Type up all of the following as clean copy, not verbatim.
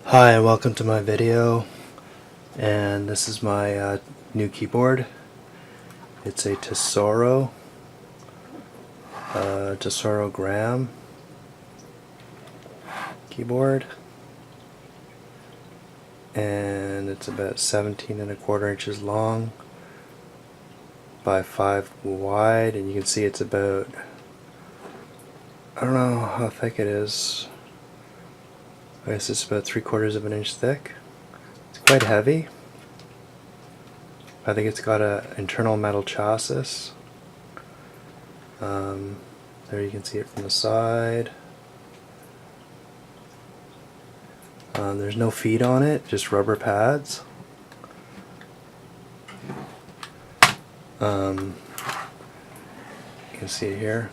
Hi and welcome to my video, and this is my new keyboard. It's a Tesoro Gram keyboard, and it's about 17.25 inches long by 5 wide, and you can see it's about, I don't know how thick it is. I guess it's about 3/4 of an inch thick. It's quite heavy. I think it's got an internal metal chassis. There you can see it from the side. There's no feet on it, just rubber pads. You can see it here.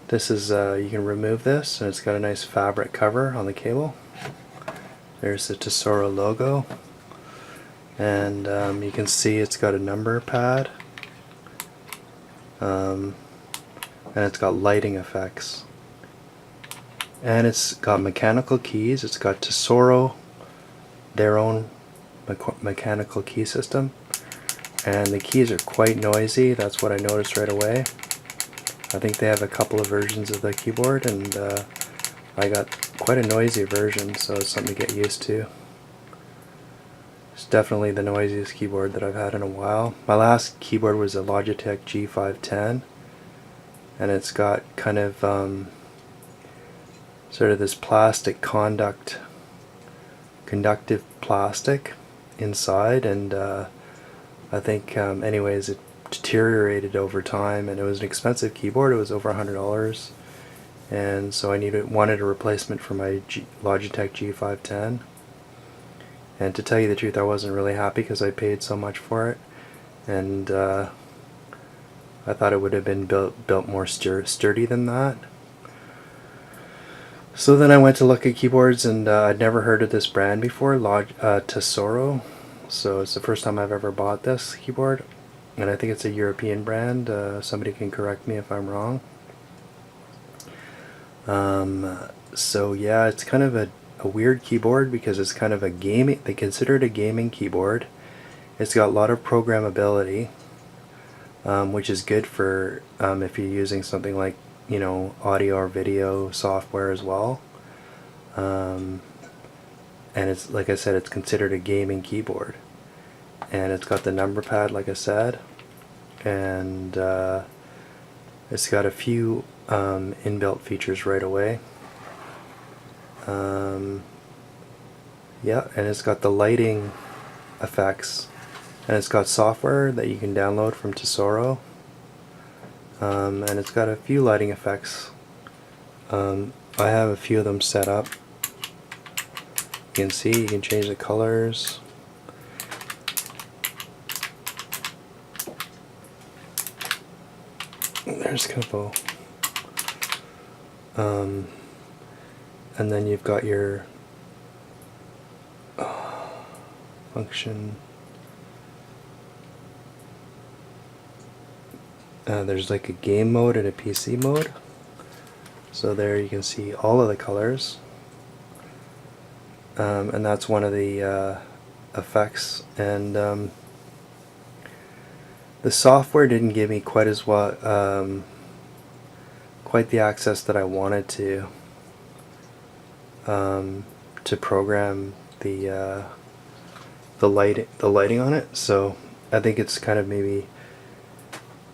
This is, you can remove this, and it's got a nice fabric cover on the cable. There's the Tesoro logo, and you can see it's got a number pad, and it's got lighting effects, and it's got mechanical keys. It's got Tesoro, their own mechanical key system, and the keys are quite noisy. That's what I noticed right away. I think they have a couple of versions of the keyboard, and I got quite a noisy version, so it's something to get used to. It's definitely the noisiest keyboard that I've had in a while. My last keyboard was a Logitech G510, and it's got kind of sort of this plastic conductive plastic inside, and I think anyways, it deteriorated over time, and it was an expensive keyboard. It was over $100, and so I wanted a replacement for my Logitech G510. And to tell you the truth, I wasn't really happy because I paid so much for it, and I thought it would have been built more sturdy than that. So then I went to look at keyboards, and I'd never heard of this brand before, Tesoro. So it's the first time I've ever bought this keyboard, and I think it's a European brand. Somebody can correct me if I'm wrong. So yeah, it's kind of a weird keyboard because it's kind of a gaming, they consider it a gaming keyboard. It's got a lot of programmability, which is good for if you're using something like, you know, audio or video software as well. And it's, like I said, it's considered a gaming keyboard, and it's got the number pad, like I said, and it's got a few inbuilt features right away. Yeah, and it's got the lighting effects, and it's got software that you can download from Tesoro, and it's got a few lighting effects. I have a few of them set up. You can see, you can change the colors. There's a couple. And then you've got your function. There's like a game mode and a PC mode. So there you can see all of the colors. And that's one of the effects. And the software didn't give me quite as quite the access that I wanted to program the lighting on it. So I think it's kind of, maybe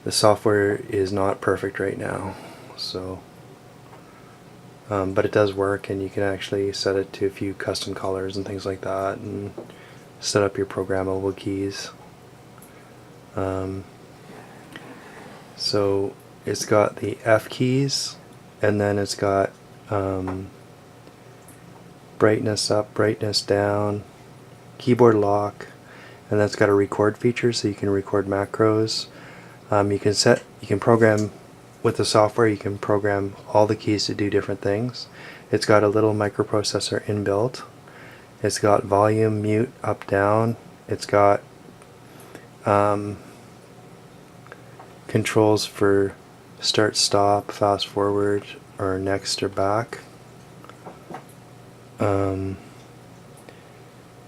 the software is not perfect right now. So but it does work, and you can actually set it to a few custom colors and things like that, and set up your programmable keys. So it's got the F keys, and then it's got brightness up, brightness down, keyboard lock, and that's got a record feature, so you can record macros. You can program with the software. You can program all the keys to do different things. It's got a little microprocessor inbuilt. It's got volume, mute, up, down. It's got controls for start, stop, fast forward, or next or back. And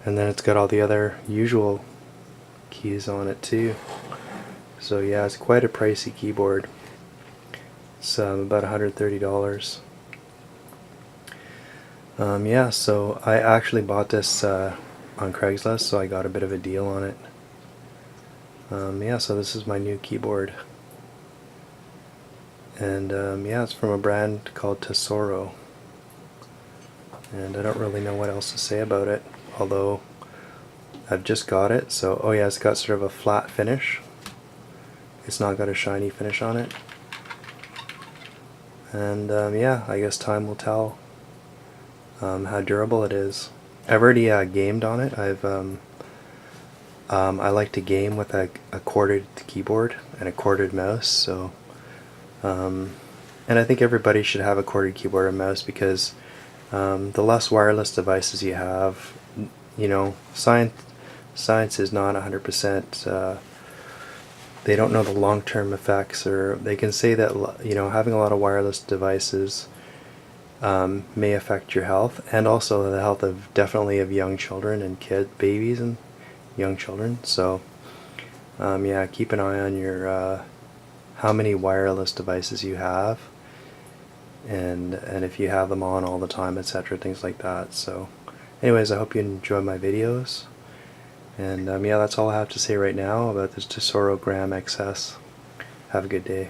then it's got all the other usual keys on it too. So yeah, it's quite a pricey keyboard. It's about $130. Yeah, so I actually bought this on Craigslist, so I got a bit of a deal on it. Yeah, so this is my new keyboard. And yeah, it's from a brand called Tesoro. And I don't really know what else to say about it, although I've just got it. So, oh yeah, it's got sort of a flat finish. It's not got a shiny finish on it. And yeah, I guess time will tell how durable it is. I've already gamed on it. I like to game with a corded keyboard and a corded mouse. So, and I think everybody should have a corded keyboard and mouse, because the less wireless devices you have, you know, science is not 100%. They don't know the long-term effects, or they can say that, you know, having a lot of wireless devices may affect your health, and also the health of definitely of young children and babies and young children. So yeah, keep an eye on your how many wireless devices you have, and if you have them on all the time, etc., things like that. So anyways, I hope you enjoy my videos, and yeah, that's all I have to say right now about this Tesoro Gram XS. Have a good day.